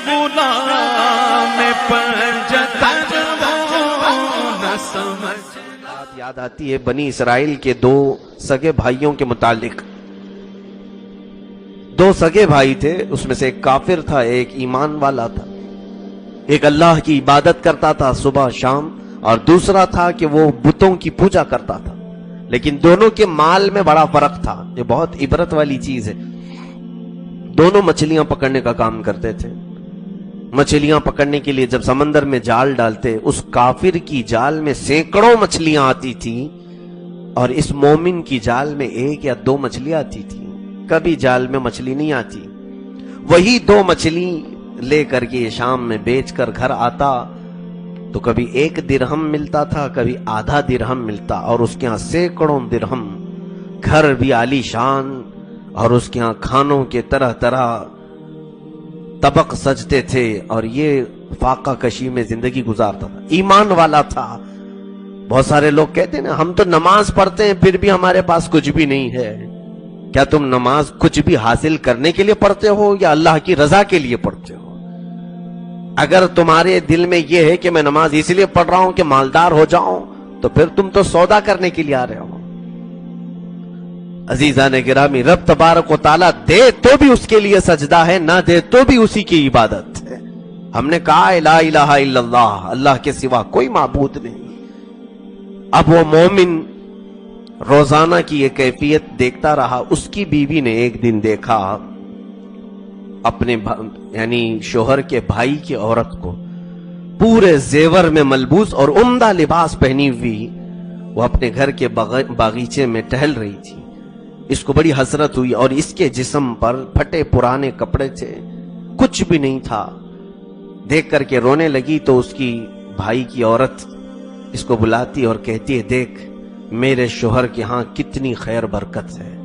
غلام پنجتن وہ نہ سمجھ. بات یاد آتی ہے بنی اسرائیل کے دو سگے بھائیوں کے متعلق. دو سگے بھائی تھے، اس میں سے ایک کافر تھا، ایک ایمان والا تھا. ایک اللہ کی عبادت کرتا تھا صبح شام، اور دوسرا تھا کہ وہ بتوں کی پوجا کرتا تھا. لیکن دونوں کے مال میں بڑا فرق تھا. یہ بہت عبرت والی چیز ہے. دونوں مچھلیاں پکڑنے کا کام کرتے تھے. مچھلیاں پکڑنے کے لیے جب سمندر میں جال ڈالتے، اس کافر کی جال میں سینکڑوں مچھلیاں آتی تھی، اور اس مومن کی جال میں ایک یا دو مچھلیاں آتی تھی. کبھی جال میں مچھلی نہیں آتی. وہی دو مچھلی لے کر کے شام میں بیچ کر گھر آتا تو کبھی 1 درہم ملتا تھا، کبھی آدھا درہم ملتا، اور اس کے ہاں سینکڑوں درہم. گھر بھی عالی شان، اور اس کے ہاں کھانوں کے طرح طرح طبق سجتے تھے، اور یہ فاقہ کشی میں زندگی گزارتا تھا. ایمان والا تھا. بہت سارے لوگ کہتے ہیں نا، ہم تو نماز پڑھتے ہیں پھر بھی ہمارے پاس کچھ بھی نہیں ہے. کیا تم نماز کچھ بھی حاصل کرنے کے لیے پڑھتے ہو یا اللہ کی رضا کے لیے پڑھتے ہو؟ اگر تمہارے دل میں یہ ہے کہ میں نماز اس لیے پڑھ رہا ہوں کہ مالدار ہو جاؤں، تو پھر تم تو سودا کرنے کے لیے آ رہے ہو. عزیزان گرامی، رب تبارک و تعالیٰ دے تو بھی اس کے لیے سجدہ ہے، نہ دے تو بھی اسی کی عبادت ہے. ہم نے کہا لا الہ الا اللہ، اللہ کے سوا کوئی معبود نہیں. اب وہ مومن روزانہ کی یہ کیفیت دیکھتا رہا. اس کی بیوی نے ایک دن دیکھا اپنے یعنی شوہر کے بھائی کی عورت کو پورے زیور میں ملبوس اور عمدہ لباس پہنی ہوئی، وہ اپنے گھر کے باغیچے میں ٹہل رہی تھی. اس کو بڑی حسرت ہوئی، اور اس کے جسم پر پھٹے پرانے کپڑے تھے، کچھ بھی نہیں تھا. دیکھ کر کے رونے لگی تو اس کی بھائی کی عورت اس کو بلاتی اور کہتی ہے، دیکھ میرے شوہر کے ہاں کتنی خیر برکت ہے،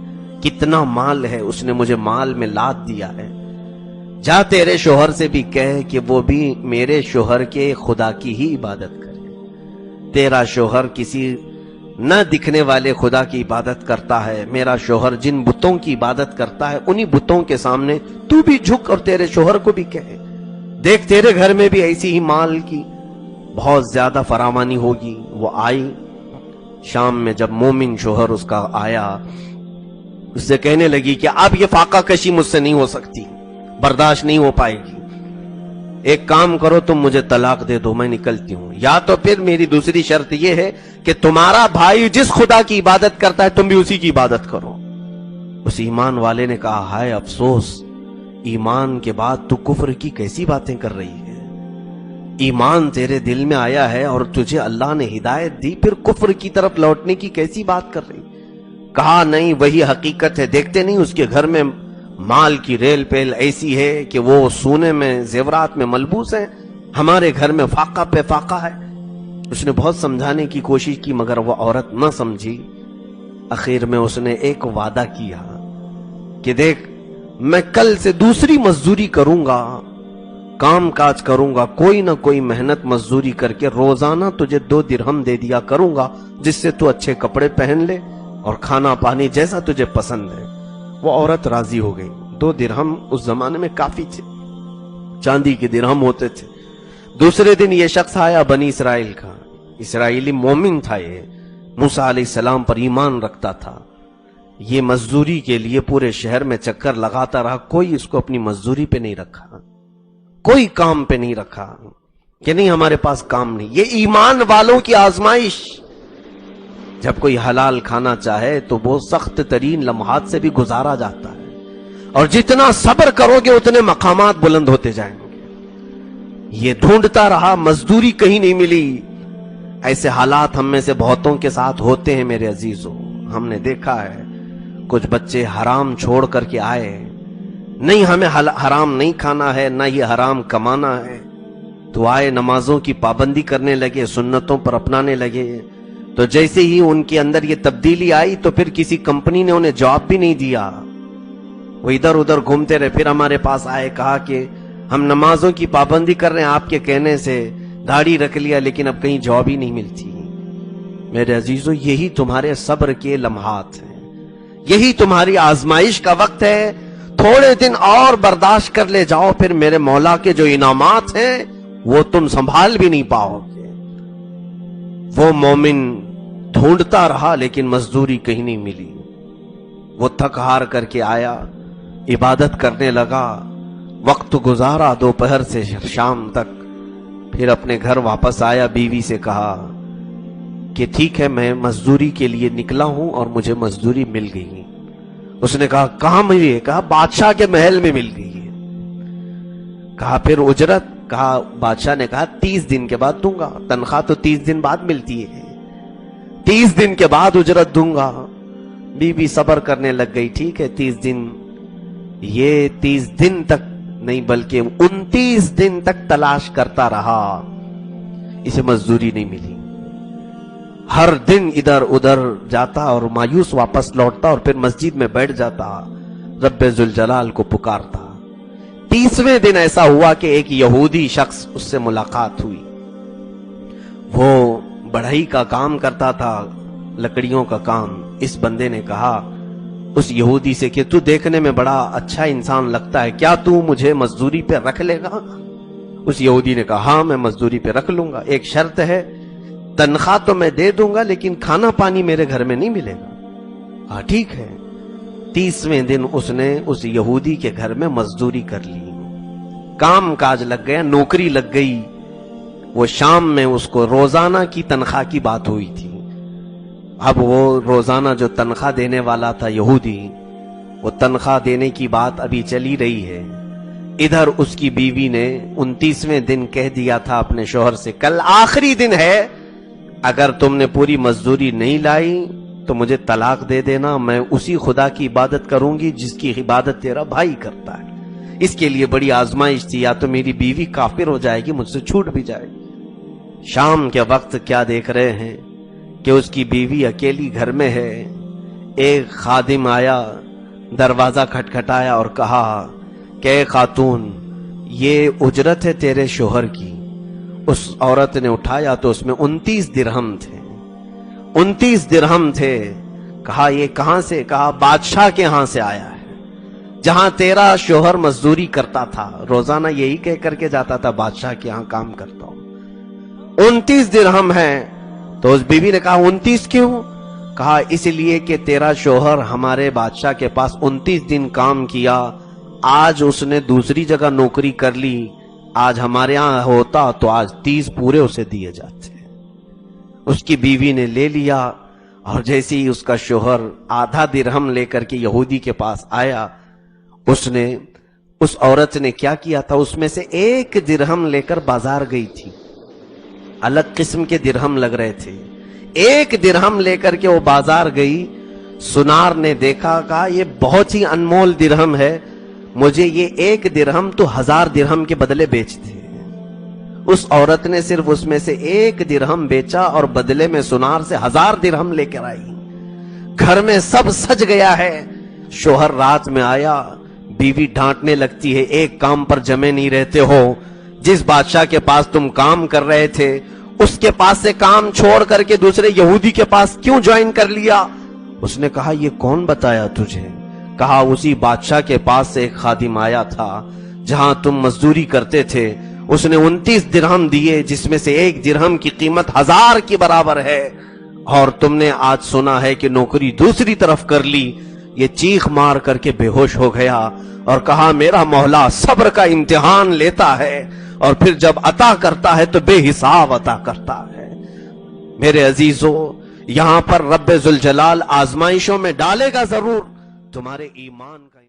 کتنا مال ہے، اس نے مجھے مال میں لاد دیا ہے. جا تیرے شوہر سے بھی کہہ کہ وہ بھی میرے شوہر کے خدا کی ہی عبادت کرے. تیرا شوہر کسی نہ دکھنے والے خدا کی عبادت کرتا ہے، میرا شوہر جن بتوں کی عبادت کرتا ہے انہی بتوں کے سامنے تو بھی جھک، اور تیرے شوہر کو بھی کہے، دیکھ تیرے گھر میں بھی ایسی ہی مال کی بہت زیادہ فراوانی ہوگی. وہ آئی. شام میں جب مومن شوہر اس کا آیا، اس سے کہنے لگی کہ اب یہ فاقہ کشی مجھ سے نہیں ہو سکتی، برداشت نہیں ہو پائے گی. ایک کام کرو، تم مجھے طلاق دے دو، میں نکلتی ہوں. یا تو پھر میری دوسری شرط یہ ہے کہ تمہارا بھائی جس خدا کی عبادت کرتا ہے تم بھی اسی کی عبادت کرو. اس ایمان والے نے کہا، ہائے افسوس، ایمان کے بعد تو کفر کی کیسی باتیں کر رہی ہے. ایمان تیرے دل میں آیا ہے اور تجھے اللہ نے ہدایت دی، پھر کفر کی طرف لوٹنے کی کیسی بات کر رہی. کہا نہیں، وہی حقیقت ہے. دیکھتے نہیں اس کے گھر میں مال کی ریل پیل ایسی ہے کہ وہ سونے میں زیورات میں ملبوس ہیں، ہمارے گھر میں فاقہ پہ فاقہ ہے. اس نے بہت سمجھانے کی کوشش کی مگر وہ عورت نہ سمجھی. اخیر میں اس نے ایک وعدہ کیا کہ دیکھ میں کل سے دوسری مزدوری کروں گا، کام کاج کروں گا، کوئی نہ کوئی محنت مزدوری کر کے روزانہ تجھے 2 درہم دے دیا کروں گا، جس سے تو اچھے کپڑے پہن لے اور کھانا پانی جیسا تجھے پسند ہے. وہ عورت راضی ہو گئی. 2 درہم اس زمانے میں کافی تھے، چاندی کے درہم ہوتے تھے. دوسرے دن یہ شخص آیا بنی اسرائیل کا، اسرائیلی مومن تھا. یہ موسیٰ علیہ السلام پر ایمان رکھتا تھا. یہ مزدوری کے لیے پورے شہر میں چکر لگاتا رہا، کوئی اس کو اپنی مزدوری پہ نہیں رکھا، کوئی کام پہ نہیں رکھا کہ نہیں ہمارے پاس کام نہیں. یہ ایمان والوں کی آزمائش. جب کوئی حلال کھانا چاہے تو وہ سخت ترین لمحات سے بھی گزارا جاتا ہے، اور جتنا صبر کرو گے اتنے مقامات بلند ہوتے جائیں گے. یہ ڈھونڈتا رہا، مزدوری کہیں نہیں ملی. ایسے حالات ہم میں سے بہتوں کے ساتھ ہوتے ہیں میرے عزیزوں. ہم نے دیکھا ہے کچھ بچے حرام چھوڑ کر کے آئے، نہیں ہمیں حرام نہیں کھانا ہے، نہ یہ حرام کمانا ہے، تو آئے نمازوں کی پابندی کرنے لگے، سنتوں پر اپنانے لگے. تو جیسے ہی ان کے اندر یہ تبدیلی آئی تو پھر کسی کمپنی نے انہیں جاب بھی نہیں دیا. وہ ادھر ادھر گھومتے رہے. پھر ہمارے پاس آئے، کہا کہ ہم نمازوں کی پابندی کر رہے ہیں آپ کے کہنے سے، داڑھی رکھ لیا لیکن اب کہیں جاب ہی نہیں ملتی. میرے عزیزو، یہی تمہارے صبر کے لمحات ہیں، یہی تمہاری آزمائش کا وقت ہے. تھوڑے دن اور برداشت کر لے جاؤ، پھر میرے مولا کے جو انعامات ہیں وہ تم سنبھال بھی نہیں پاؤ گے۔ وہ مومن ڈھونڈتا رہا لیکن مزدوری کہیں نہیں ملی۔ وہ تھک ہار کر کے آیا، عبادت کرنے لگا، وقت گزارا دوپہر سے شام تک، پھر اپنے گھر واپس آیا، بیوی سے کہا کہ ٹھیک ہے میں مزدوری کے لیے نکلا ہوں اور مجھے مزدوری مل گئی۔ اس نے کہا کہاں ملی ہے؟ کہا بادشاہ کے محل میں مل گئی ہے۔ کہا پھر اجرت؟ کہا بادشاہ نے کہا 30 دن کے بعد دوں گا، تنخواہ تو 30 دن بعد ملتی ہے، 30 دن کے بعد اجرت دوں گا۔ بیوی صبر کرنے لگ گئی، ٹھیک ہے 30 دن، یہ 30 دن تک نہیں بلکہ 29 دن تک تلاش کرتا رہا، اسے مزدوری نہیں ملی۔ ہر دن ادھر ادھر جاتا اور مایوس واپس لوٹتا اور پھر مسجد میں بیٹھ جاتا، رب ذوالجلال کو پکارتا۔ 30ویں دن ایسا ہوا کہ ایک یہودی شخص اس سے ملاقات ہوئی۔ وہ بڑھئی کا کام کرتا تھا، لکڑیوں کا کام۔ اس بندے نے کہا اس یہودی سے کہ تو دیکھنے میں بڑا اچھا انسان لگتا ہے، کیا تو مجھے مزدوری پہ رکھ لے گا؟ اس یہودی نے کہا ہاں میں مزدوری پہ رکھ لوں گا، ایک شرط ہے، تنخواہ تو میں دے دوں گا لیکن کھانا پانی میرے گھر میں نہیں ملے گا۔ ہاں ٹھیک ہے۔ 30ویں دن اس نے اس یہودی کے گھر میں مزدوری کر لی، کام کاج لگ گیا، نوکری لگ گئی۔ وہ شام میں اس کو روزانہ کی تنخواہ کی بات ہوئی تھی۔ اب وہ روزانہ جو تنخواہ دینے والا تھا یہودی، وہ تنخواہ دینے کی بات ابھی چلی رہی ہے۔ ادھر اس کی بیوی نے 29ویں دن کہہ دیا تھا اپنے شوہر سے کل آخری دن ہے، اگر تم نے پوری مزدوری نہیں لائی تو مجھے طلاق دے دینا، میں اسی خدا کی عبادت کروں گی جس کی عبادت تیرا بھائی کرتا ہے۔ اس کے لیے بڑی آزمائش تھی، یا تو میری بیوی کافر ہو جائے گی، مجھ سے چھوٹ بھی جائے گی۔ شام کے وقت کیا دیکھ رہے ہیں کہ اس کی بیوی اکیلی گھر میں ہے۔ ایک خادم آیا، دروازہ کھٹکھٹایا اور کہا کہ اے خاتون یہ اجرت ہے تیرے شوہر کی۔ اس عورت نے اٹھایا تو اس میں 29 درہم تھے، 29 درہم تھے۔ کہا یہ کہاں سے؟ کہا بادشاہ کے ہاں سے آیا ہے، جہاں تیرا شوہر مزدوری کرتا تھا، روزانہ یہی کہہ کر کے جاتا تھا بادشاہ کے ہاں کام کرتا ہوں۔ 29 درہم ہے۔ تو اس بیوی نے کہا 29 کیوں؟ کہا اس لیے کہ تیرا شوہر ہمارے بادشاہ کے پاس 29 دن کام کیا، آج اس نے دوسری جگہ نوکری کر لی، آج ہمارے ہاں ہوتا تو آج 30 پورے اسے دیے جاتے۔ اس کی بیوی نے لے لیا، اور جیسے ہی اس کا شوہر آدھا درہم لے کر کے یہودی کے پاس آیا، اس عورت نے کیا کیا تھا، اس میں سے 1 درہم لے کر بازار گئی تھی۔ الگ قسم کے درہم لگ رہے تھے، 1 درہم لے کر کے وہ بازار گئی۔ سنار نے دیکھا، کہا یہ بہت ہی انمول درہم ہے، مجھے یہ 1 درہم تو 1000 درہم کے بدلے بیچتے۔ اس عورت نے صرف اس میں سے 1 درہم بیچا اور بدلے میں سنار سے 1000 درہم لے کر آئی۔ گھر میں سب سج گیا ہے۔ شوہر رات میں آیا، بیوی ڈانٹنے لگتی ہے، ایک کام پر جمے نہیں رہتے ہو، جس بادشاہ کے پاس تم کام کر رہے تھے اس کے پاس سے کام چھوڑ کر کے دوسرے یہودی کے پاس کیوں جوائن کر لیا؟ اس نے کہا یہ کون بتایا تجھے؟ کہا اسی بادشاہ کے پاس سے ایک خادم آیا تھا جہاں تم مزدوری کرتے تھے، اس نے 29 درہم دیے جس میں سے 1 درہم کی قیمت 1000 کے برابر ہے، اور تم نے آج سنا ہے کہ نوکری دوسری طرف کر لی۔ یہ چیخ مار کر کے بے ہوش ہو گیا اور کہا میرا مولا صبر کا امتحان لیتا ہے اور پھر جب عطا کرتا ہے تو بے حساب عطا کرتا ہے۔ میرے عزیزو، یہاں پر رب ذوالجلال آزمائشوں میں ڈالے گا ضرور، تمہارے ایمان کا